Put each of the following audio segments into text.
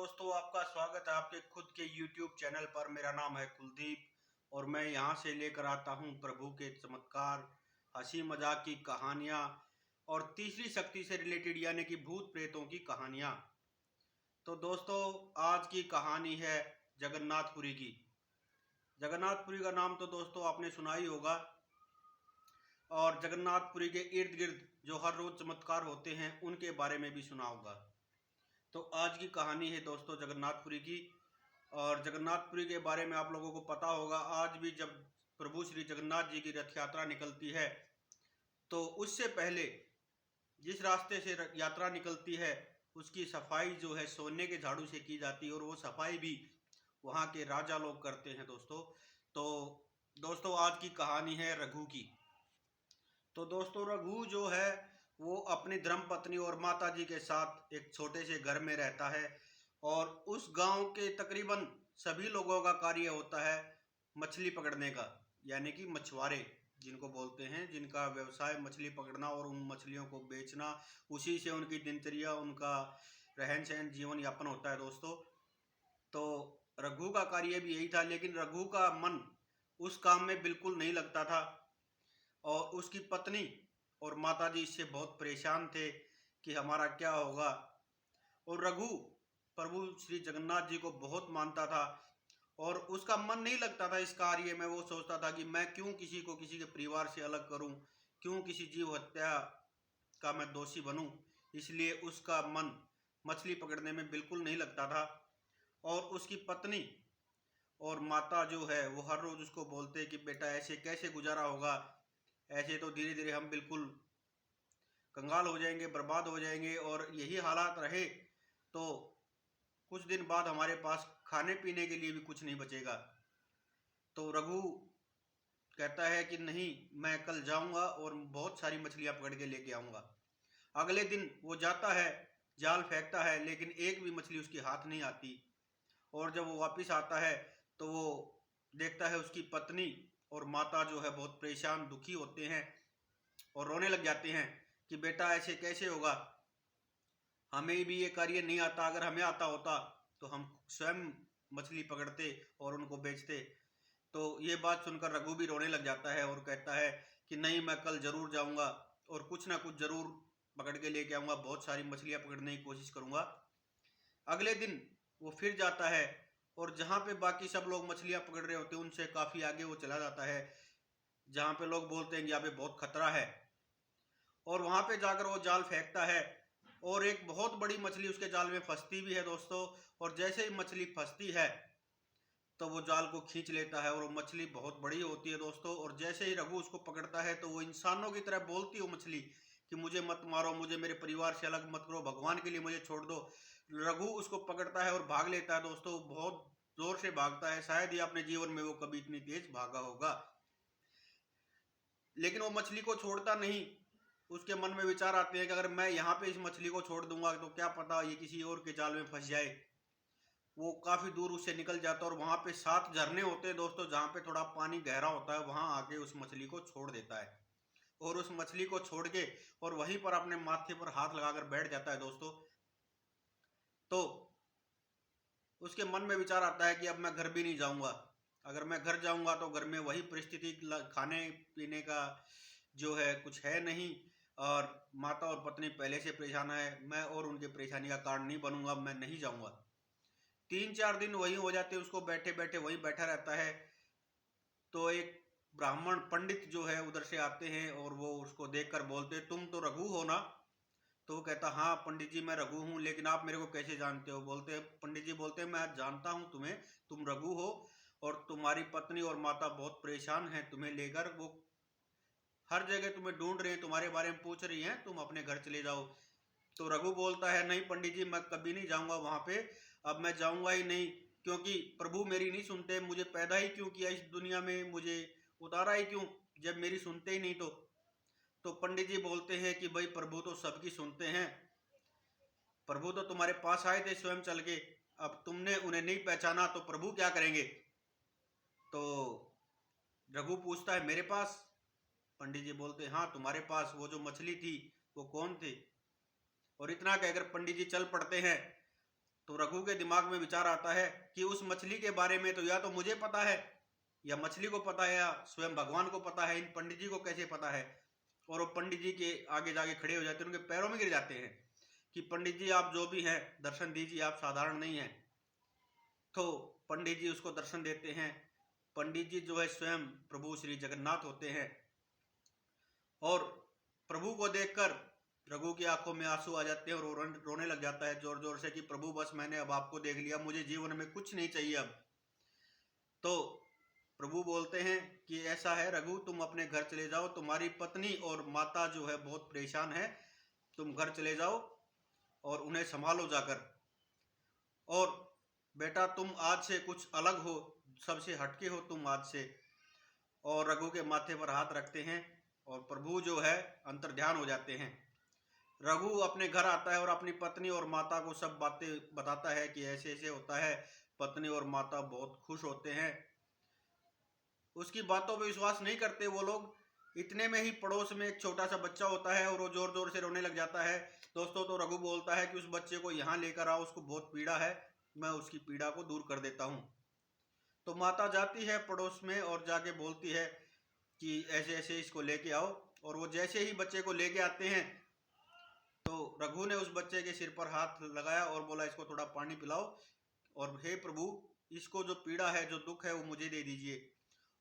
दोस्तों, आपका स्वागत है आपके खुद के YouTube चैनल पर। मेरा नाम है कुलदीप और मैं यहाँ से लेकर आता हूँ प्रभु के चमत्कार, हंसी मजाक की कहानियाँ और तीसरी शक्ति से रिलेटेड यानी कि भूत प्रेतों की कहानियाँ। तो दोस्तों, आज की कहानी है जगन्नाथपुरी की। जगन्नाथपुरी का नाम तो दोस्तों आपने सुना ही होगा और जगन्नाथपुरी के इर्द गिर्द जो हर रोज चमत्कार होते हैं उनके बारे में भी सुना होगा। तो आज की कहानी है दोस्तों जगन्नाथपुरी की। और जगन्नाथपुरी के बारे में आप लोगों को पता होगा, आज भी जब प्रभु श्री जगन्नाथ जी की रथ यात्रा निकलती है तो उससे पहले जिस रास्ते से यात्रा निकलती है उसकी सफाई जो है सोने के झाड़ू से की जाती है और वो सफाई भी वहाँ के राजा लोग करते हैं दोस्तों। तो दोस्तों, आज की कहानी है रघु की। तो दोस्तों, रघु जो है वो अपनी धर्मपत्नी और माता जी के साथ एक छोटे से घर में रहता है और उस गांव के तकरीबन सभी लोगों का कार्य होता है मछली पकड़ने का, यानी कि मछुआरे जिनको बोलते हैं, जिनका व्यवसाय मछली पकड़ना और उन मछलियों को बेचना, उसी से उनकी दिनचर्या, उनका रहन सहन, जीवन यापन होता है दोस्तों। तो रघु का कार्य भी यही था, लेकिन रघु का मन उस काम में बिल्कुल नहीं लगता था और उसकी पत्नी और माताजी इससे बहुत परेशान थे कि हमारा क्या होगा। और रघु प्रभु श्री जगन्नाथ जी को बहुत मानता था और उसका मन नहीं लगता था इस कार्य में। वो सोचता था कि मैं क्यों किसी को किसी के परिवार से अलग करूं, क्यों किसी जीव हत्या का मैं दोषी बनूं। इसलिए उसका मन मछली पकड़ने में बिल्कुल नहीं लगता था। और उसकी पत्नी और माता जो है वो हर रोज उसको बोलते कि बेटा ऐसे कैसे गुजारा होगा, ऐसे तो धीरे धीरे हम बिल्कुल कंगाल हो जाएंगे, बर्बाद हो जाएंगे और यही हालात रहे तो कुछ दिन बाद हमारे पास खाने पीने के लिए भी कुछ नहीं बचेगा। तो रघु कहता है कि नहीं, मैं कल जाऊंगा और बहुत सारी मछलियां पकड़ के लेके आऊंगा। अगले दिन वो जाता है, जाल फेंकता है, लेकिन एक भी मछली उसके हाथ नहीं आती। और जब वो वापस आता है तो वो देखता है उसकी पत्नी और माता जो है बहुत परेशान दुखी होते हैं और रोने लग जाते हैं कि बेटा ऐसे कैसे होगा, हमें भी ये कार्य नहीं आता, अगर हमें आता होता तो हम स्वयं मछली पकड़ते और उनको बेचते। तो ये बात सुनकर रघु भी रोने लग जाता है और कहता है कि नहीं, मैं कल जरूर जाऊंगा और कुछ ना कुछ जरूर पकड़ के लेके आऊंगा, बहुत सारी मछलियां पकड़ने की कोशिश करूंगा। अगले दिन वो फिर जाता है और जहाँ पे बाकी सब लोग मछलियां पकड़ रहे होते हैं उनसे काफी आगे वो चला जाता है, जहाँ पे लोग बोलते हैं कि यहाँ पे बहुत खतरा है। और वहां पे जाकर वो जाल फेंकता है और एक बहुत बड़ी मछली उसके जाल में फंसती भी है दोस्तों। और जैसे ही मछली फंसती है तो वो जाल को खींच लेता है और वो मछली बहुत बड़ी होती है दोस्तों। और जैसे ही रघु उसको पकड़ता है तो वो इंसानों की तरह बोलती है वो मछली कि मुझे मत मारो, मुझे मेरे परिवार से अलग मत करो, भगवान के लिए मुझे छोड़ दो। रघु उसको पकड़ता है और भाग लेता है दोस्तों, बहुत जोर से भागता है, शायद ही अपने जीवन में वो कभी इतनी तेज भागा होगा। लेकिन वो मछली को छोड़ता नहीं। उसके मन में विचार आते हैं कि अगर मैं यहाँ पे इस मछली को छोड़ दूंगा तो क्या पता ये किसी और के जाल में फंस जाए। वो काफी दूर उससे निकल जाता है और वहां पे 7 झरने होते हैं दोस्तों, जहाँ पे थोड़ा पानी गहरा होता है, वहां आके उस मछली को छोड़ देता है और उस मछली को छोड़ के और वहीं पर अपने माथे पर हाथ लगाकर बैठ जाता है दोस्तों। तो उसके मन में विचार आता है कि अब मैं घर भी नहीं जाऊंगा, अगर मैं घर जाऊंगा तो घर में वही परिस्थिति, खाने पीने का जो है कुछ है नहीं और माता और पत्नी पहले से परेशान है, मैं और उनके परेशानी का कारण नहीं बनूंगा, मैं नहीं जाऊंगा। 3-4 दिन वही हो जाते हैं, उसको बैठे बैठे वही बैठा रहता है। तो एक ब्राह्मण पंडित जो है उधर से आते हैं और वो उसको देखकर बोलते तुम तो रघु हो ना। तो वो कहता हाँ पंडित जी मैं रघु हूँ, लेकिन आप मेरे को कैसे जानते हो। बोलते पंडित जी बोलते हैं मैं जानता हूँ तुम्हें, तुम रघु हो और तुम्हारी पत्नी और माता बहुत परेशान हैं तुम्हें लेकर, वो हर जगह तुम्हें ढूंढ रहे हैं, तुम्हारे बारे में पूछ रही हैं, तुम अपने घर चले जाओ। तो रघु बोलता है नहीं पंडित जी, मैं कभी नहीं जाऊंगा वहां पे, अब मैं जाऊंगा ही नहीं, क्योंकि प्रभु मेरी नहीं सुनते, मुझे पैदा ही क्यों किया इस दुनिया में, मुझे उतारा ही क्यों जब मेरी सुनते ही नहीं। तो पंडित जी बोलते हैं कि भाई प्रभु तो सबकी सुनते हैं, प्रभु तो तुम्हारे पास आए थे स्वयं चल के, अब तुमने उन्हें नहीं पहचाना तो प्रभु क्या करेंगे। तो रघु पूछता है मेरे पास। पंडित जी बोलते हैं हाँ तुम्हारे पास, वो जो मछली थी वो कौन थे। और इतना कहकर पंडित जी चल पड़ते हैं तो रघु के दिमाग में विचार आता है कि उस मछली के बारे में तो या तो मुझे पता है, या मछली को पता है, या स्वयं भगवान को पता है, इन पंडित जी को कैसे पता है। और वो पंडित जी के आगे जाके खड़े हो जाते हैं, उनके पैरों में गिर जाते हैं कि पंडित जी आप जो भी हैं दर्शन दीजिए, आप साधारण नहीं हैं। तो पंडित जी उसको दर्शन देते हैं। पंडित जी जो है स्वयं प्रभु श्री जगन्नाथ होते हैं। और प्रभु को देखकर रघु की आंखों में आंसू आ जाते हैं और वो रोने लग जाता है जोर जोर से कि प्रभु बस मैंने अब आपको देख लिया, मुझे जीवन में कुछ नहीं चाहिए अब। तो प्रभु बोलते हैं कि ऐसा है रघु, तुम अपने घर चले जाओ, तुम्हारी पत्नी और माता जो है बहुत परेशान है, तुम घर चले जाओ और उन्हें संभालो जाकर। और बेटा तुम आज से कुछ अलग हो, सबसे हटके हो तुम आज से। और रघु के माथे पर हाथ रखते हैं और प्रभु जो है अंतर्ध्यान हो जाते हैं। रघु अपने घर आता है और अपनी पत्नी और माता को सब बातें बताता है कि ऐसे ऐसे होता है। पत्नी और माता बहुत खुश होते हैं, उसकी बातों पे विश्वास नहीं करते वो लोग। इतने में ही पड़ोस में एक छोटा सा बच्चा होता है और वो जोर जोर से रोने लग जाता है दोस्तों। तो रघु बोलता है कि उस बच्चे को यहाँ लेकर आओ, उसको बहुत पीड़ा है, मैं उसकी पीड़ा को दूर कर देता हूँ। तो माता जाती है पड़ोस में और जाके बोलती है कि ऐसे ऐसे इसको लेके आओ। और वो जैसे ही बच्चे को लेके आते हैं तो रघु ने उस बच्चे के सिर पर हाथ लगाया और बोला इसको थोड़ा पानी पिलाओ, और हे प्रभु इसको जो पीड़ा है, जो दुख है वो मुझे दे दीजिए।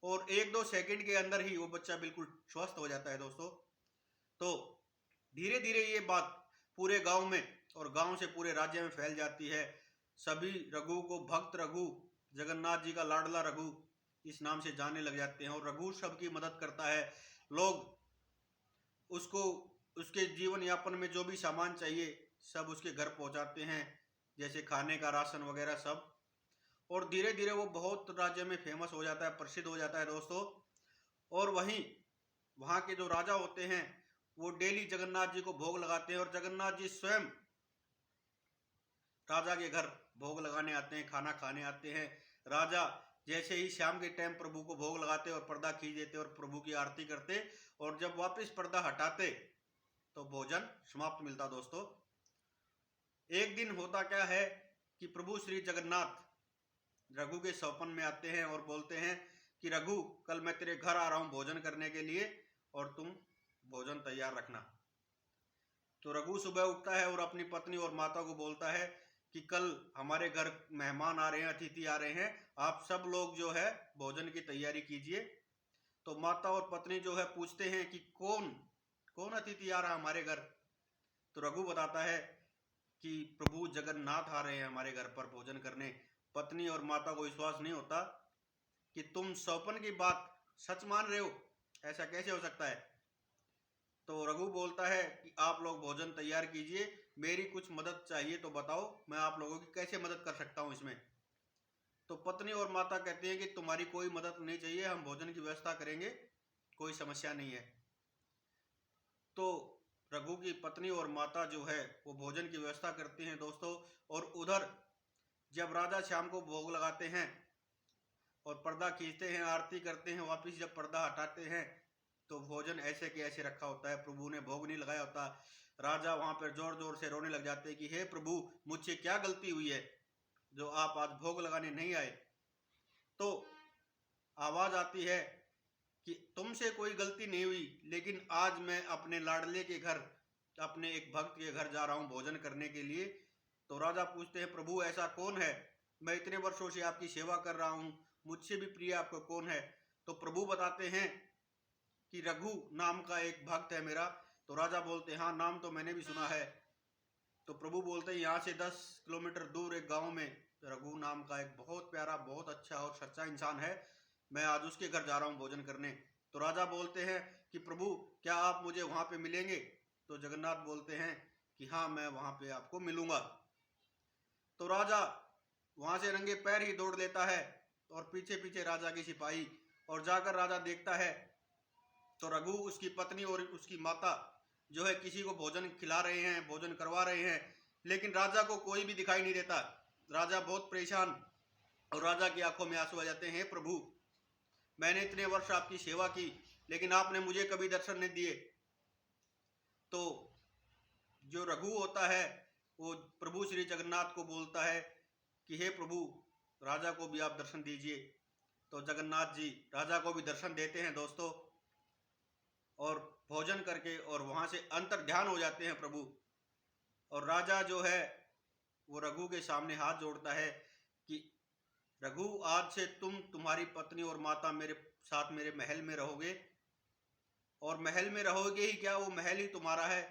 और 1-2 सेकंड के अंदर ही वो बच्चा बिल्कुल स्वस्थ हो जाता है दोस्तों। तो धीरे धीरे ये बात पूरे गांव में और गांव से पूरे राज्य में फैल जाती है। सभी रघु को भक्त रघु, जगन्नाथ जी का लाडला रघु इस नाम से जानने लग जाते हैं। और रघु सबकी मदद करता है। लोग उसको उसके जीवन यापन में जो भी सामान चाहिए सब उसके घर पहुंचाते हैं, जैसे खाने का राशन वगैरह सब। और धीरे धीरे वो बहुत राज्य में फेमस हो जाता है, प्रसिद्ध हो जाता है दोस्तों। और वहीं वहाँ के जो राजा होते हैं वो डेली जगन्नाथ जी को भोग लगाते हैं और जगन्नाथ जी स्वयं राजा के घर भोग लगाने आते हैं, खाना खाने आते हैं। राजा जैसे ही शाम के टाइम प्रभु को भोग लगाते और पर्दा खींच देते और प्रभु की आरती करते, और जब वापस पर्दा हटाते तो भोजन समाप्त मिलता दोस्तों। एक दिन होता क्या है कि प्रभु श्री जगन्नाथ रघु के सपन में आते हैं और बोलते हैं कि रघु कल मैं तेरे घर आ रहा हूं भोजन करने के लिए और तुम भोजन तैयार रखना। तो रघु सुबह उठता है और अपनी पत्नी और माता को बोलता है कि कल हमारे घर मेहमान आ रहे हैं, अतिथि आ रहे हैं, आप सब लोग जो है भोजन की तैयारी कीजिए। तो माता और पत्नी जो है पूछते हैं कि कौन कौन अतिथि आ रहा है हमारे घर। तो रघु बताता है कि प्रभु जगन्नाथ आ रहे हैं हमारे घर पर भोजन करने। पत्नी और माता को विश्वास नहीं होता कि तुम सौपन की बात सच मान रहे हो, ऐसा कैसे हो सकता है। तो रघु बोलता है कि आप लोग भोजन तैयार कीजिए, मेरी कुछ मदद चाहिए तो बताओ, मैं आप लोगों की कैसे मदद कर सकता हूँ इसमें। तो पत्नी और माता कहती हैं कि तुम्हारी कोई मदद नहीं चाहिए, हम भोजन की व्यवस्था करेंगे, कोई समस्या नहीं है। तो रघु की पत्नी और माता जो है वो भोजन की व्यवस्था करती हैं दोस्तों। और उधर जब राजा शाम को भोग लगाते हैं और पर्दा खींचते हैं, आरती करते हैं, वापिस जब पर्दा हटाते हैं तो भोजन ऐसे के ऐसे रखा होता है, प्रभु ने भोग नहीं लगाया होता। राजा वहां पर जोर जोर से रोने लग जाते हैं कि हे प्रभु मुझसे क्या गलती हुई है जो आप आज भोग लगाने नहीं आए। तो आवाज आती है कि तुमसे कोई गलती नहीं हुई, लेकिन आज मैं अपने लाडले के घर, अपने एक भक्त के घर जा रहा हूं भोजन करने के लिए। तो राजा पूछते हैं प्रभु ऐसा कौन है, मैं इतने वर्षों से आपकी सेवा कर रहा हूं, मुझसे भी प्रिय आपको कौन है। तो प्रभु बताते हैं कि रघु नाम का एक भक्त है मेरा। तो राजा बोलते हैं हाँ नाम तो मैंने भी सुना है। तो प्रभु बोलते हैं यहाँ से 10 किलोमीटर दूर एक गांव में रघु नाम का एक बहुत प्यारा, बहुत अच्छा और सच्चा इंसान है, मैं आज उसके घर जा रहा हूँ भोजन करने। तो राजा बोलते हैं कि प्रभु क्या आप मुझे वहां पे मिलेंगे। तो जगन्नाथ बोलते हैं कि हाँ मैं वहां पे आपको मिलूंगा। तो राजा वहां से रंगे पैर ही दौड़ लेता है और पीछे पीछे राजा की सिपाही। और जाकर राजा देखता है तो रघु, उसकी पत्नी और उसकी माता जो है किसी को भोजन खिला रहे हैं, भोजन करवा रहे हैं, लेकिन राजा को कोई भी दिखाई नहीं देता। राजा बहुत परेशान और राजा की आंखों में आंसू आ जाते हैं, प्रभु मैंने इतने वर्ष आपकी सेवा की लेकिन आपने मुझे कभी दर्शन नहीं दिए। तो जो रघु होता है वो प्रभु श्री जगन्नाथ को बोलता है कि हे प्रभु, राजा को भी आप दर्शन दीजिए। तो जगन्नाथ जी राजा को भी दर्शन देते हैं दोस्तों, और भोजन करके और वहां से अंतर ध्यान हो जाते हैं प्रभु। और राजा जो है वो रघु के सामने हाथ जोड़ता है कि रघु, आज से तुम्हारी पत्नी और माता मेरे साथ मेरे महल में रहोगे, और महल में रहोगे ही क्या, वो महल ही तुम्हारा है।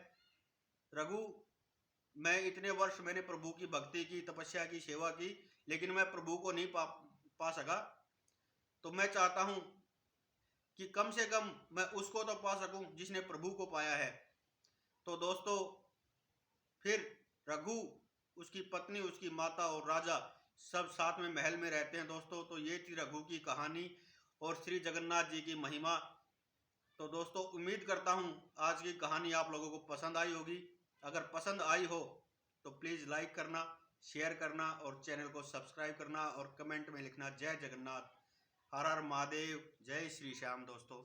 रघु, मैं इतने वर्ष मैंने प्रभु की भक्ति की, तपस्या की, सेवा की, लेकिन मैं प्रभु को नहीं पा सका। तो मैं चाहता हूं कि कम से कम मैं उसको तो पा सकूं जिसने प्रभु को पाया है। तो दोस्तों फिर रघु, उसकी पत्नी, उसकी माता और राजा सब साथ में महल में रहते हैं दोस्तों। तो ये थी रघु की कहानी और श्री जगन्नाथ जी की महिमा। तो दोस्तों उम्मीद करता हूँ आज की कहानी आप लोगों को पसंद आई होगी। अगर पसंद आई हो तो प्लीज़ लाइक करना, शेयर करना और चैनल को सब्सक्राइब करना, और कमेंट में लिखना जय जगन्नाथ, हर हर महादेव, जय श्री श्याम दोस्तों।